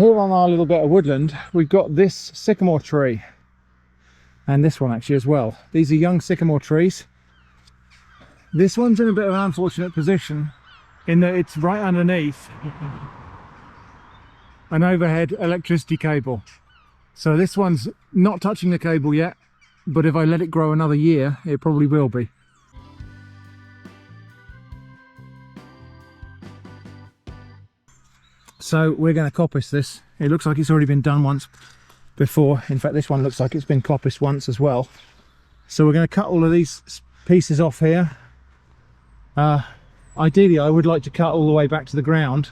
here on our little bit of woodland, we've got this sycamore tree and this one actually as well. These are young sycamore trees. This one's in a bit of an unfortunate position in that it's right underneath an overhead electricity cable. So this one's not touching the cable yet, but if I let it grow another year, it probably will be. So we're going to coppice this. It looks like it's already been done once before. In fact, this one looks like it's been coppiced once as well. So we're going to cut all of these pieces off here. Ideally, I would like to cut all the way back to the ground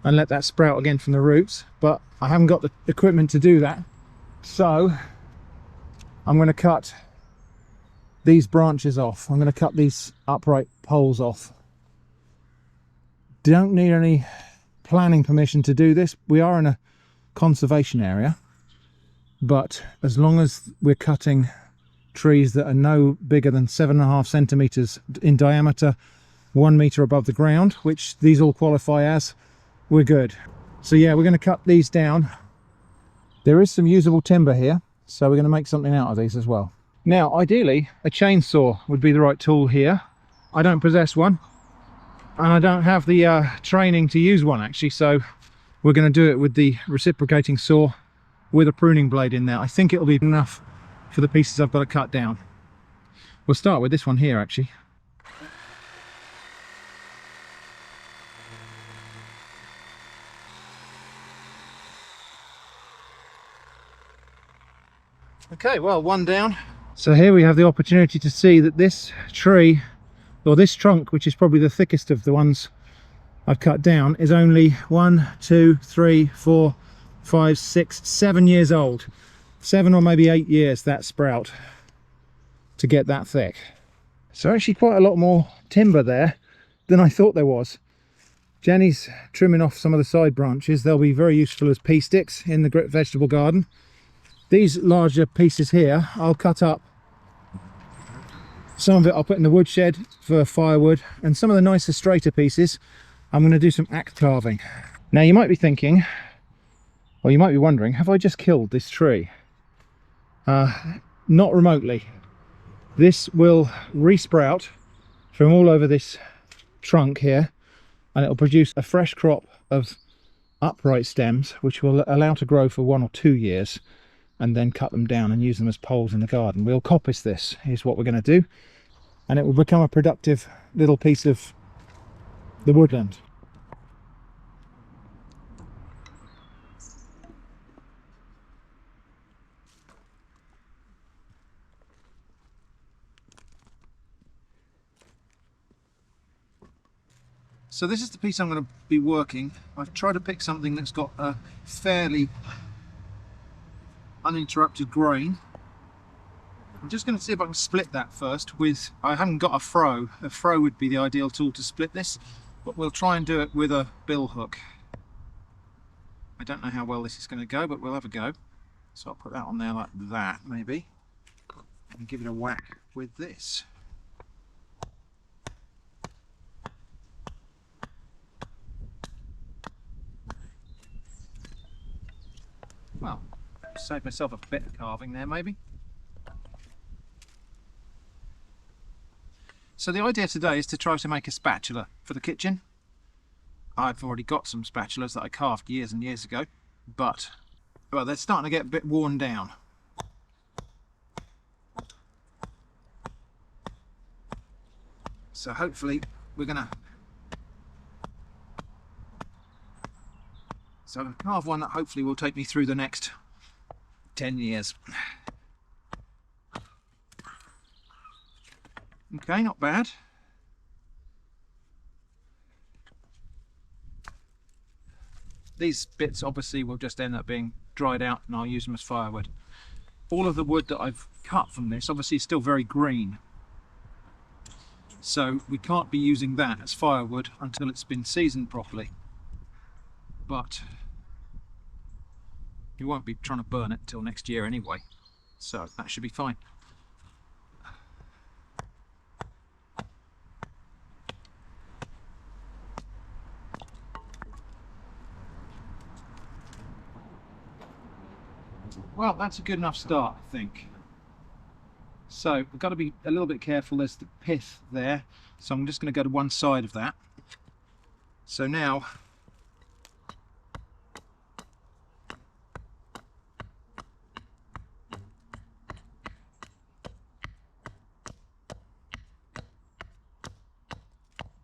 and let that sprout again from the roots, but I haven't got the equipment to do that. So I'm going to cut these branches off. I'm going to cut these upright poles off. Don't need any planning permission to do this. We are in a conservation area, but as long as we're cutting trees that are no bigger than 7.5 centimeters in diameter, 1 meter above the ground, which these all qualify as, we're good. So yeah, we're going to cut these down. There is some usable timber here, so we're going to make something out of these as well. Now ideally a chainsaw would be the right tool here. I don't possess one, and I don't have the training to use one actually, so we're going to do it with the reciprocating saw with a pruning blade in there. I think it'll be enough for the pieces I've got to cut down. We'll start with this one here actually. Okay, well, one down. So here we have the opportunity to see that this tree, or this trunk, which is probably the thickest of the ones I've cut down, is only 1, 2, 3, 4, 5, 6, 7 years old. 7 or maybe 8 years, that sprout, to get that thick. So actually quite a lot more timber there than I thought there was. Jenny's trimming off some of the side branches. They'll be very useful as pea sticks in the vegetable garden. These larger pieces here I'll cut up. Some of it I'll put in the woodshed for firewood, and some of the nicer straighter pieces I'm going to do some axe carving. Now you might be thinking, or you might be wondering, have I just killed this tree? Not remotely. This will resprout from all over this trunk here, and it'll produce a fresh crop of upright stems which will allow to grow for 1 or 2 years, and then cut them down and use them as poles in the garden. We'll coppice this, is what we're going to do, and it will become a productive little piece of the woodland. So this is the piece I'm going to be working. I've tried to pick something that's got a fairly uninterrupted grain. I'm just going to see if I can split that first with, I haven't got a froe. A froe would be the ideal tool to split this, but we'll try and do it with a bill hook. I don't know how well this is going to go, but we'll have a go. So I'll put that on there like that maybe, and give it a whack with this. Well, save myself a bit of carving there maybe. So the idea today is to try to make a spatula for the kitchen. I've already got some spatulas that I carved years and years ago, but well, they're starting to get a bit worn down. So hopefully we're gonna carve one that hopefully will take me through the next 10 years. Okay, not bad. These bits obviously will just end up being dried out and I'll use them as firewood. All of the wood that I've cut from this obviously is still very green, so we can't be using that as firewood until it's been seasoned properly. But you won't be trying to burn it till next year anyway, so that should be fine. Well, that's a good enough start, I think. So we've got to be a little bit careful. There's the pith there, so I'm just going to go to one side of that. So now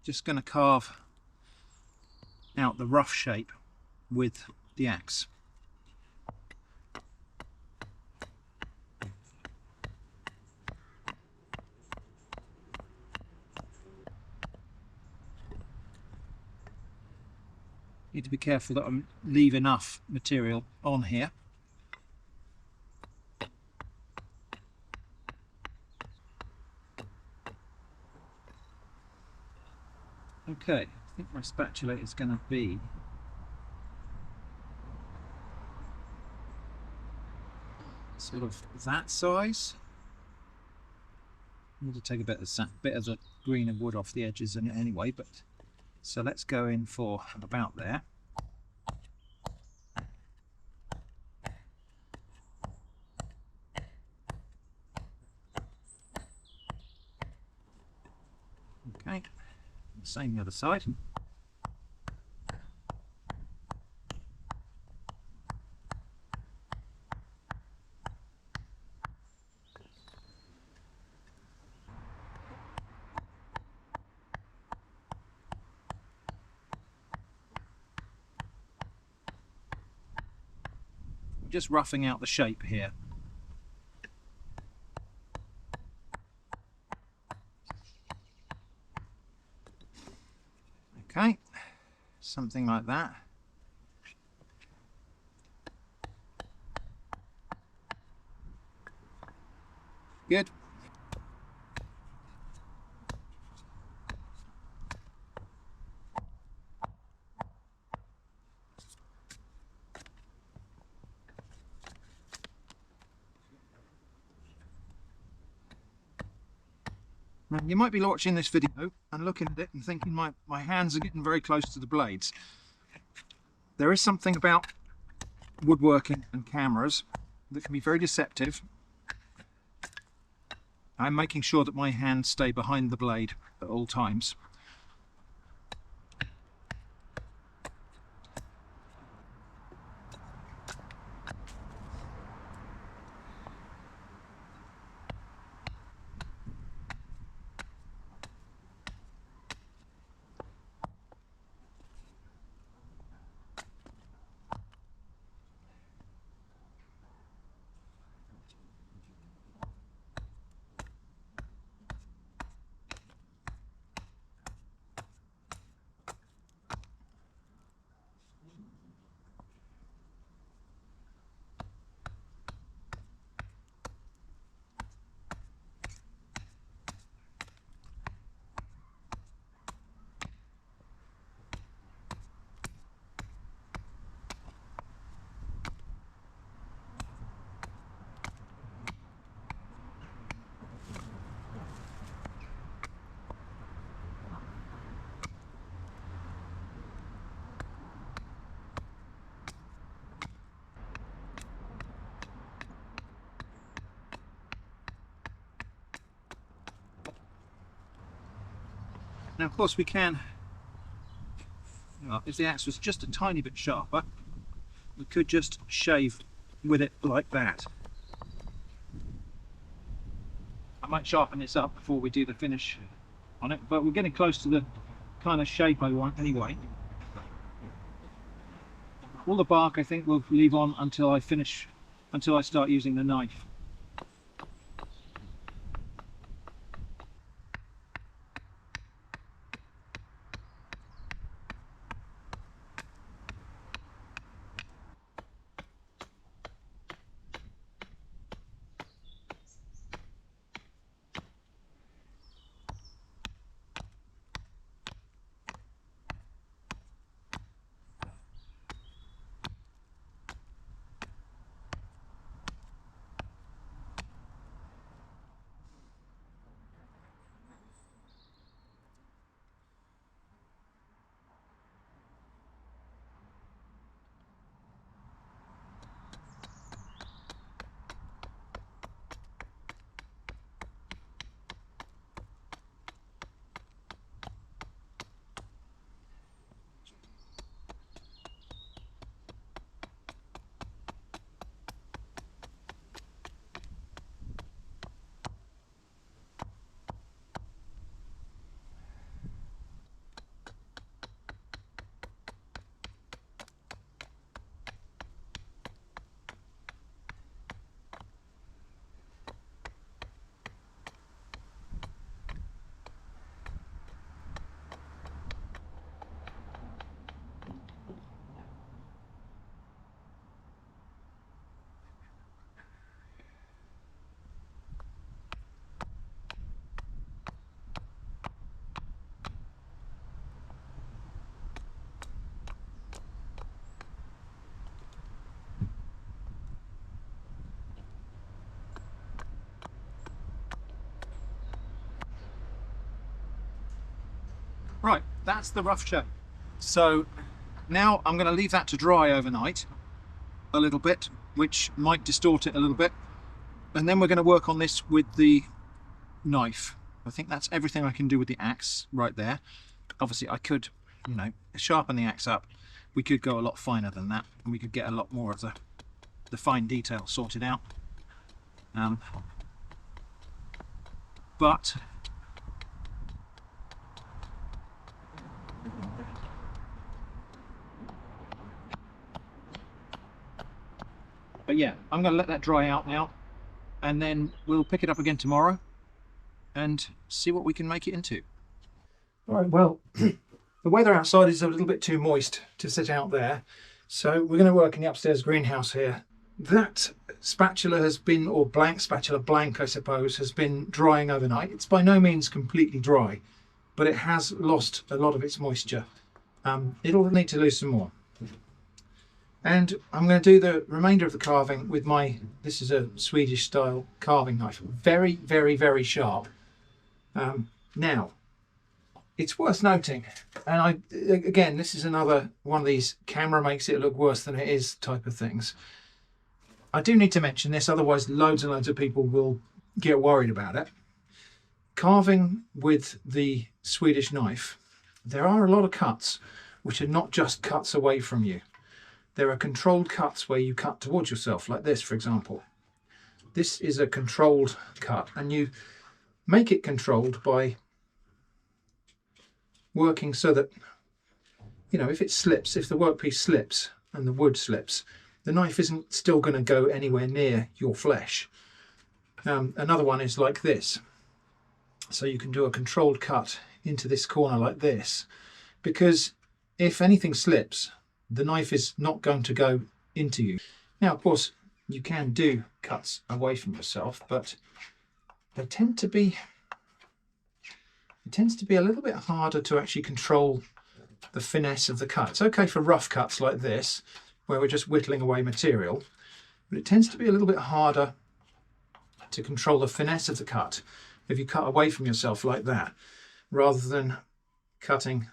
just going to carve out the rough shape with the axe. Need to be careful that I leave enough material on here. Okay, I think my spatula is going to be sort of that size. I need to take a bit of the green and wood off the edges anyway, but so let's go in for about there. Okay, same the other side. Just roughing out the shape here. Okay, something like that. Good. Now, you might be watching this video and looking at it and thinking my hands are getting very close to the blades. There is something about woodworking and cameras that can be very deceptive. I'm making sure that my hands stay behind the blade at all times. Now, of course, we can, if the axe was just a tiny bit sharper, we could just shave with it like that. I might sharpen this up before we do the finish on it, but we're getting close to the kind of shape I want anyway. All the bark I think we'll leave on until I start using the knife. Right, that's the rough shape. So now I'm going to leave that to dry overnight a little bit, which might distort it a little bit. And then we're going to work on this with the knife. I think that's everything I can do with the axe right there. Obviously I could, you know, sharpen the axe up. We could go a lot finer than that, and we could get a lot more of the fine detail sorted out. But yeah, I'm going to let that dry out now, and then we'll pick it up again tomorrow and see what we can make it into. All right, well, the weather outside is a little bit too moist to sit out there, so we're going to work in the upstairs greenhouse here. That spatula has been, or blank spatula blank I suppose, has been drying overnight. It's by no means completely dry, but it has lost a lot of its moisture. It'll need to lose some more. And I'm going to do the remainder of the carving with this is a Swedish style carving knife. Very, very, very sharp. Now, it's worth noting, and again, this is another one of these camera makes it look worse than it is type of things. I do need to mention this, otherwise loads and loads of people will get worried about it. Carving with the Swedish knife, there are a lot of cuts which are not just cuts away from you. There are controlled cuts where you cut towards yourself, like this, for example. This is a controlled cut, and you make it controlled by working so that, you know, if it slips, if the workpiece slips and the wood slips, the knife isn't still going to go anywhere near your flesh. Another one is like this. So you can do a controlled cut into this corner like this, because if anything slips, the knife is not going to go into you. Now, of course, you can do cuts away from yourself, but they tend to be, it tends to be a little bit harder to actually control the finesse of the cut. It's okay for rough cuts like this, where we're just whittling away material, but it tends to be a little bit harder to control the finesse of the cut if you cut away from yourself like that, rather than cutting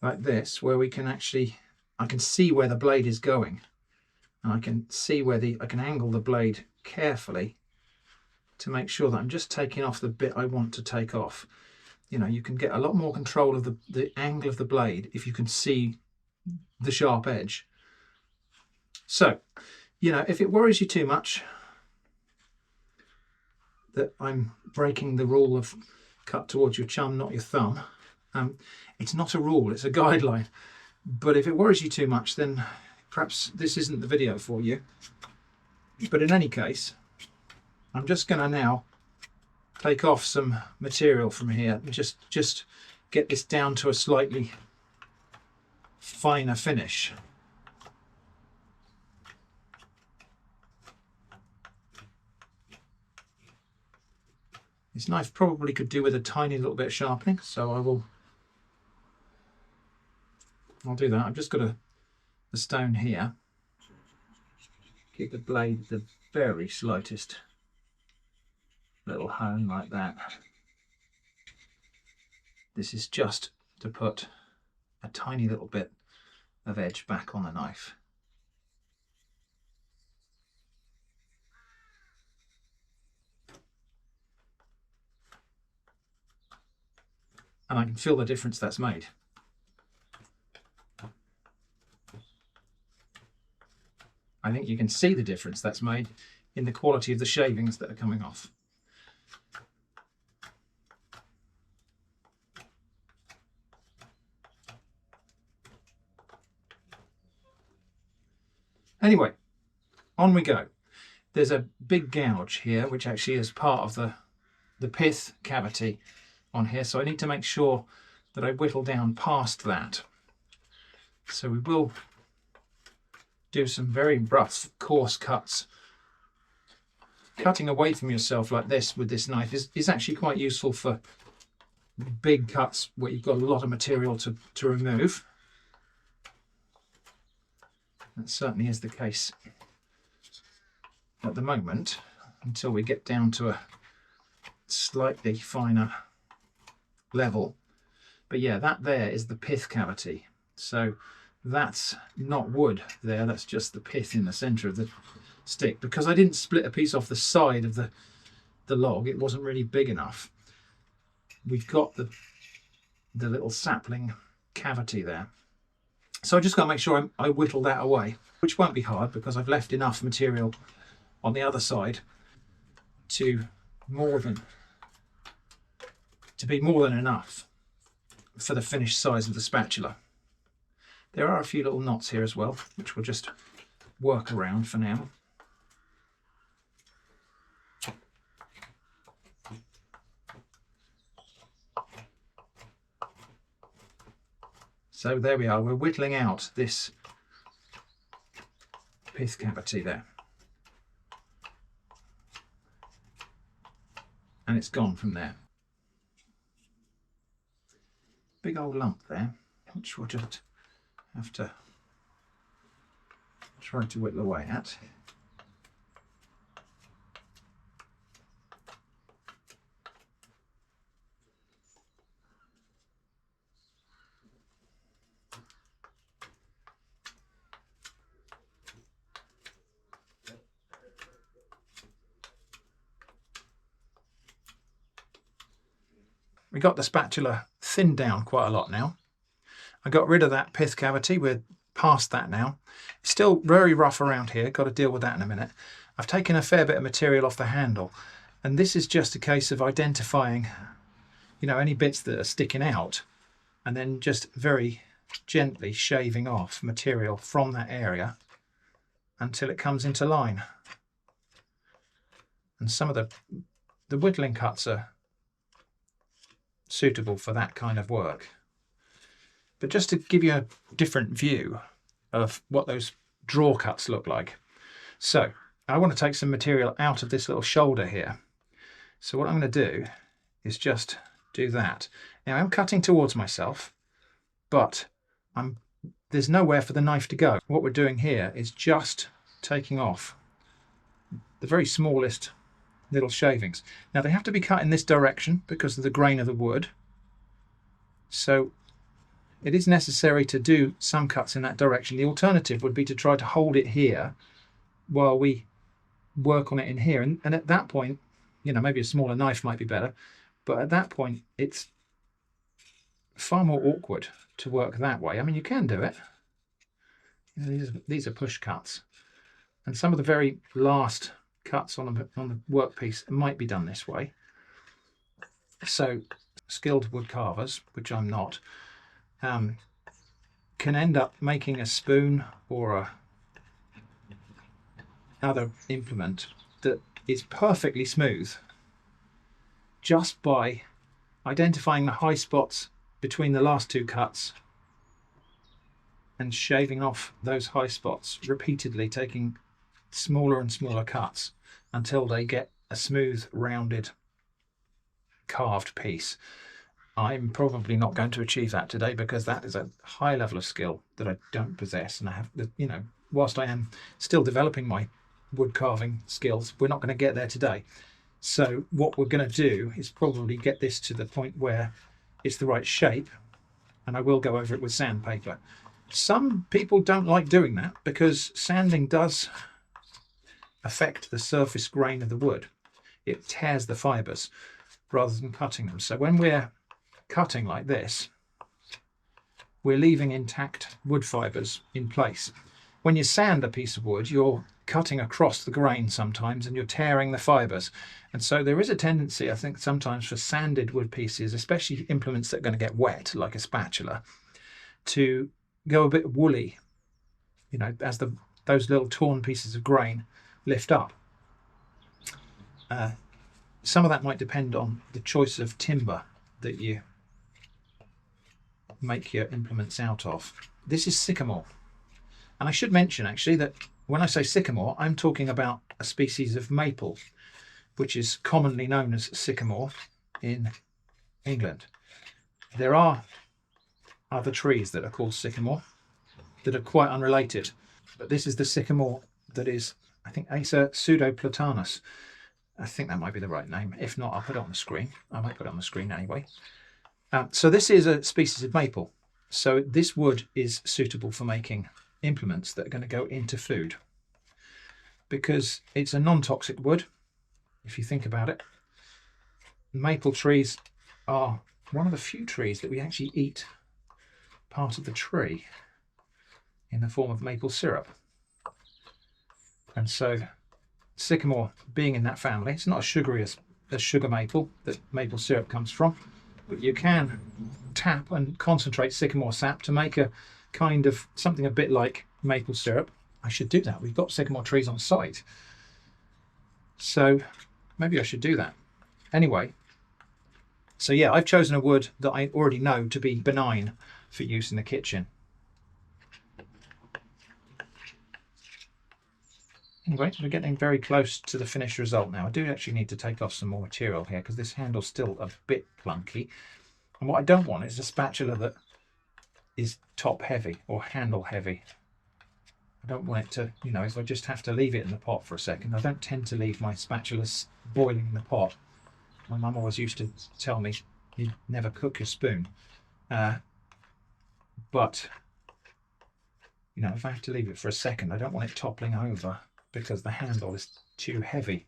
like this, where we can actually, I can see where the blade is going, and I can see where I can angle the blade carefully to make sure that I'm just taking off the bit I want to take off. You know, you can get a lot more control of the angle of the blade if you can see the sharp edge. So, you know, if it worries you too much that I'm breaking the rule of cut towards your chum, not your thumb, it's not a rule, it's a guideline. But if it worries you too much, then perhaps this isn't the video for you. But in any case, I'm just going to now take off some material from here and just get this down to a slightly finer finish. This knife probably could do with a tiny little bit of sharpening, so I'll do that. I've just got a stone here. Keep the blade the very slightest little hone like that. This is just to put a tiny little bit of edge back on the knife. And I can feel the difference that's made. I think you can see the difference that's made in the quality of the shavings that are coming off. Anyway, on we go. There's a big gouge here, which actually is part of the pith cavity on here, so I need to make sure that I whittle down past that. So we will do some very rough, coarse cuts. Cutting away from yourself like this with this knife is actually quite useful for big cuts where you've got a lot of material to remove. That certainly is the case at the moment, until we get down to a slightly finer level. But yeah, that there is the pith cavity. So that's not wood there, that's just the pith in the centre of the stick. Because I didn't split a piece off the side of the log, it wasn't really big enough. We've got the little sapling cavity there. So I just got to make sure I whittle that away, which won't be hard because I've left enough material on the other side to be more than enough for the finished size of the spatula. There are a few little knots here as well, which we'll just work around for now. So there we are, we're whittling out this pith cavity there. And it's gone from there. Big old lump there, which we'll just have to try to whittle away at. We got the spatula thinned down quite a lot now. I got rid of that pith cavity, we're past that now. It's still very rough around here, got to deal with that in a minute. I've taken a fair bit of material off the handle, and this is just a case of identifying, you know, any bits that are sticking out, and then just very gently shaving off material from that area until it comes into line. And some of the whittling cuts are suitable for that kind of work. But just to give you a different view of what those draw cuts look like. So I want to take some material out of this little shoulder here. So what I'm going to do is just do that. Now I'm cutting towards myself, but there's nowhere for the knife to go. What we're doing here is just taking off the very smallest little shavings. Now they have to be cut in this direction because of the grain of the wood. So it is necessary to do some cuts in that direction. The alternative would be to try to hold it here while we work on it in here. And at that point, you know, maybe a smaller knife might be better. But at that point, it's far more awkward to work that way. I mean, you can do it. You know, these are push cuts. And some of the very last cuts on the workpiece might be done this way. So skilled wood carvers, which I'm not, can end up making a spoon or a other implement that is perfectly smooth just by identifying the high spots between the last two cuts and shaving off those high spots repeatedly, taking smaller and smaller cuts until they get a smooth, rounded, carved piece. I'm probably not going to achieve that today because that is a high level of skill that I don't possess, and I have, you know, whilst I am still developing my wood carving skills, we're not going to get there today. So what we're going to do is probably get this to the point where it's the right shape, and I will go over it with sandpaper. Some people don't like doing that because sanding does affect the surface grain of the wood. It tears the fibers rather than cutting them. So when we're cutting like this, we're leaving intact wood fibers in place. When you sand a piece of wood, you're cutting across the grain sometimes and you're tearing the fibers. And so there is a tendency, I think, sometimes for sanded wood pieces, especially implements that are going to get wet, like a spatula, to go a bit woolly, you know, as those little torn pieces of grain lift up. Some of that might depend on the choice of timber that you make your implements out of. This is sycamore. And I should mention actually that when I say sycamore, I'm talking about a species of maple, which is commonly known as sycamore in England. There are other trees that are called sycamore that are quite unrelated, but this is the sycamore that is, I think, Acer pseudoplatanus. I think that might be the right name. If not, I'll put it on the screen. I might put it on the screen anyway. So this is a species of maple. So this wood is suitable for making implements that are going to go into food, because it's a non-toxic wood. If you think about it, maple trees are one of the few trees that we actually eat part of the tree in the form of maple syrup. And so sycamore being in that family, it's not as sugary as sugar maple that maple syrup comes from, but you can tap and concentrate sycamore sap to make a kind of something a bit like maple syrup. I should do that. We've got sycamore trees on site, so maybe I should do that. Anyway, so yeah, I've chosen a wood that I already know to be benign for use in the kitchen. Anyway, we're getting very close to the finished result now. I do actually need to take off some more material here because this handle's still a bit clunky. And what I don't want is a spatula that is top heavy or handle heavy. I don't want it to, you know, if I just have to leave it in the pot for a second. I don't tend to leave my spatulas boiling in the pot. My mum always used to tell me, you never cook your spoon. But, you know, if I have to leave it for a second, I don't want it toppling over because the handle is too heavy.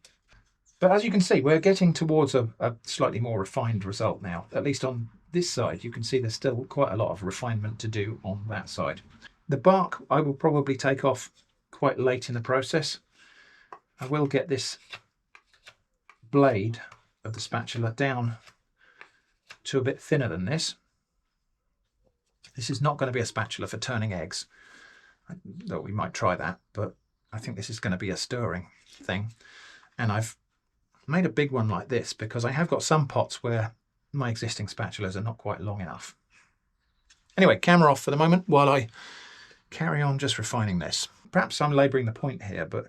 But as you can see, we're getting towards a slightly more refined result now. At least on this side, you can see there's still quite a lot of refinement to do on that side. The bark I will probably take off quite late in the process. I will get this blade of the spatula down to a bit thinner than this. This is not going to be a spatula for turning eggs, though we might try that, but I think this is going to be a stirring thing. And I've made a big one like this because I have got some pots where my existing spatulas are not quite long enough. Anyway, camera off for the moment while I carry on just refining this. Perhaps I'm labouring the point here, but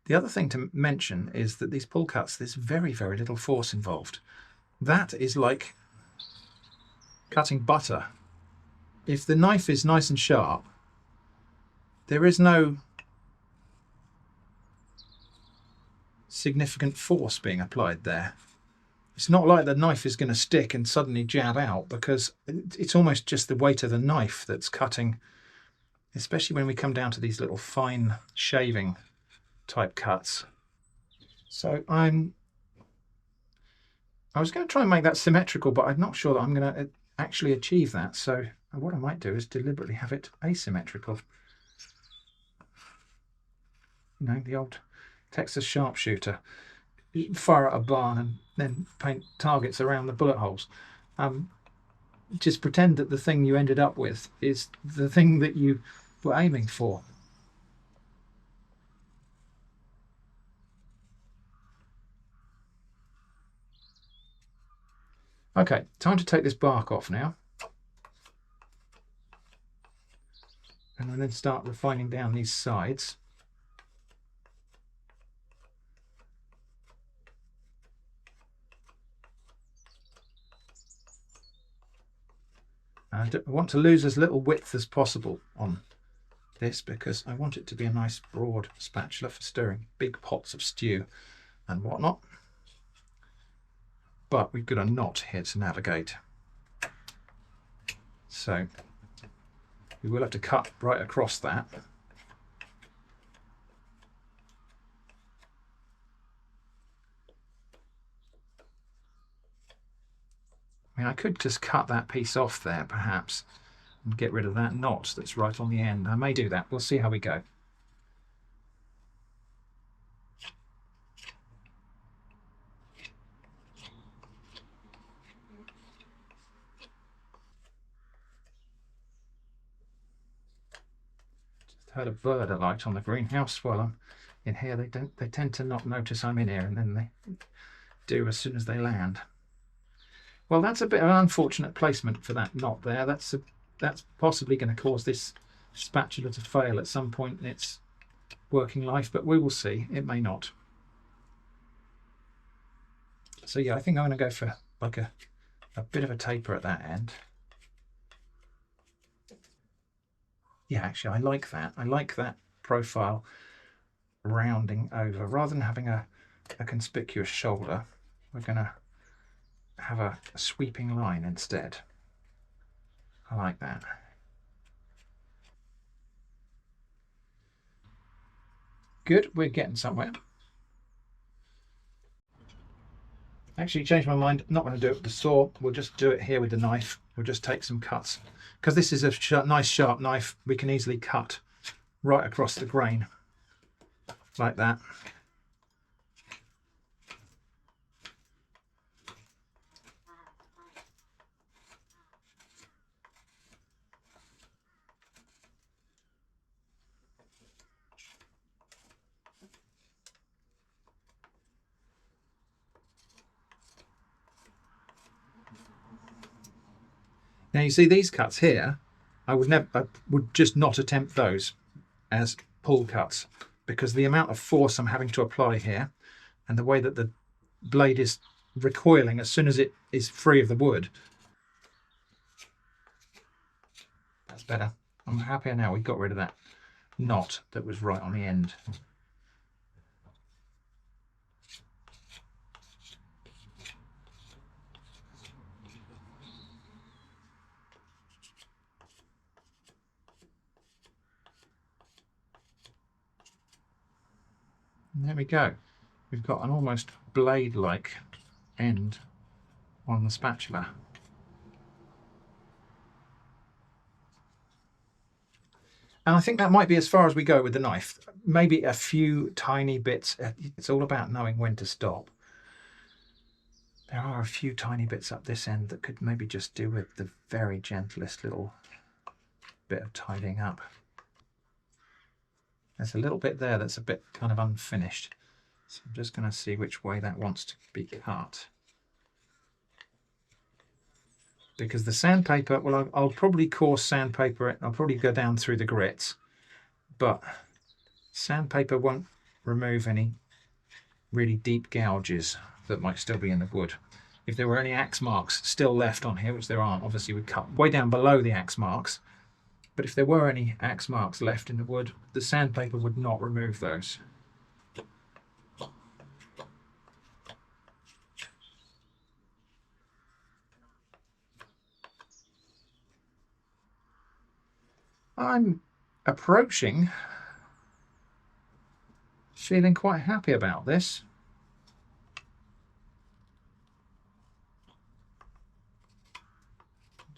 the other thing to mention is that these pull cuts, there's very, very little force involved. That is like cutting butter. If the knife is nice and sharp, there is no significant force being applied there. It's not like the knife is going to stick and suddenly jab out, because it's almost just the weight of the knife that's cutting, especially when we come down to these little fine shaving type cuts. So I was going to try and make that symmetrical, but I'm not sure that I'm going to actually achieve that. So what I might do is deliberately have it asymmetrical. You know, the old Texas sharpshooter. Fire at a barn and then paint targets around the bullet holes. Just pretend that the thing you ended up with is the thing that you were aiming for. Okay, time to take this bark off now. And then start refining down these sides. I want to lose as little width as possible on this because I want it to be a nice broad spatula for stirring big pots of stew and whatnot. But we've got a knot here to navigate. So we will have to cut right across that. I mean, I could just cut that piece off there, perhaps, and get rid of that knot that's right on the end. I may do that. We'll see how we go. Just heard a bird alight on the greenhouse while I'm in here. They tend to not notice I'm in here, and then they do as soon as they land. Well, that's a bit of an unfortunate placement for that knot there. That's possibly going to cause this spatula to fail at some point in its working life, but we will see. It may not. So yeah, I think I'm going to go for like a bit of a taper at that end. Yeah, actually, I like that. I like that profile rounding over. Rather than having a conspicuous shoulder, we're going to have a sweeping line instead. I like that. Good, we're getting somewhere. Actually changed my mind, not going to do it with the saw, we'll just do it here with the knife. We'll just take some cuts. Because this is a nice sharp knife, we can easily cut right across the grain, like that. Now you see these cuts here, I would just not attempt those as pull cuts, because the amount of force I'm having to apply here and the way that the blade is recoiling as soon as it is free of the wood. That's better. I'm happier now we got rid of that knot that was right on the end. And there we go. We've got an almost blade-like end on the spatula. And I think that might be as far as we go with the knife. Maybe a few tiny bits. It's all about knowing when to stop. There are a few tiny bits up this end that could maybe just do with the very gentlest little bit of tidying up. There's a little bit there that's a bit kind of unfinished. So I'm just going to see which way that wants to be cut. Because the sandpaper, well, I'll probably coarse sandpaper it. I'll probably go down through the grits, but sandpaper won't remove any really deep gouges that might still be in the wood. If there were any axe marks still left on here, which there aren't, obviously we cut way down below the axe marks, but if there were any axe marks left in the wood, the sandpaper would not remove those. I'm approaching feeling quite happy about this.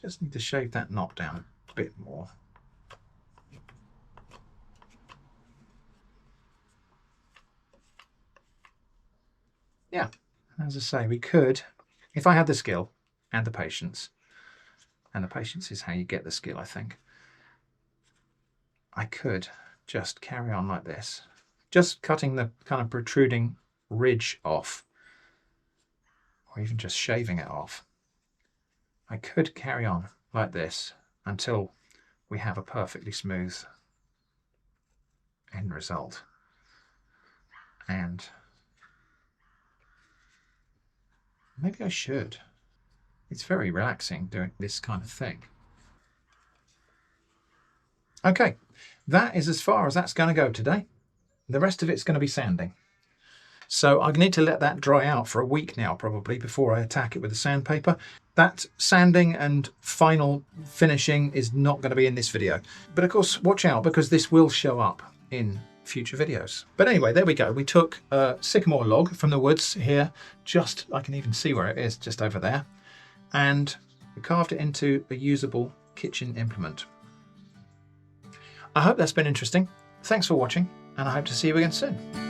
Just need to shave that knot down a bit more. Yeah, as I say, we could, if I had the skill and the patience is how you get the skill, I think, I could just carry on like this, just cutting the kind of protruding ridge off, or even just shaving it off. I could carry on like this until we have a perfectly smooth end result. And maybe I should. It's very relaxing doing this kind of thing. Okay, that is as far as that's going to go today. The rest of it's going to be sanding. So I need to let that dry out for a week now, probably, before I attack it with the sandpaper. That sanding and final finishing is not going to be in this video. But of course, watch out, because this will show up in future videos. But anyway, there we go. We took a sycamore log from the woods here, just, I can even see where it is, just over there, and we carved it into a usable kitchen implement. I hope that's been interesting. Thanks for watching, and I hope to see you again soon.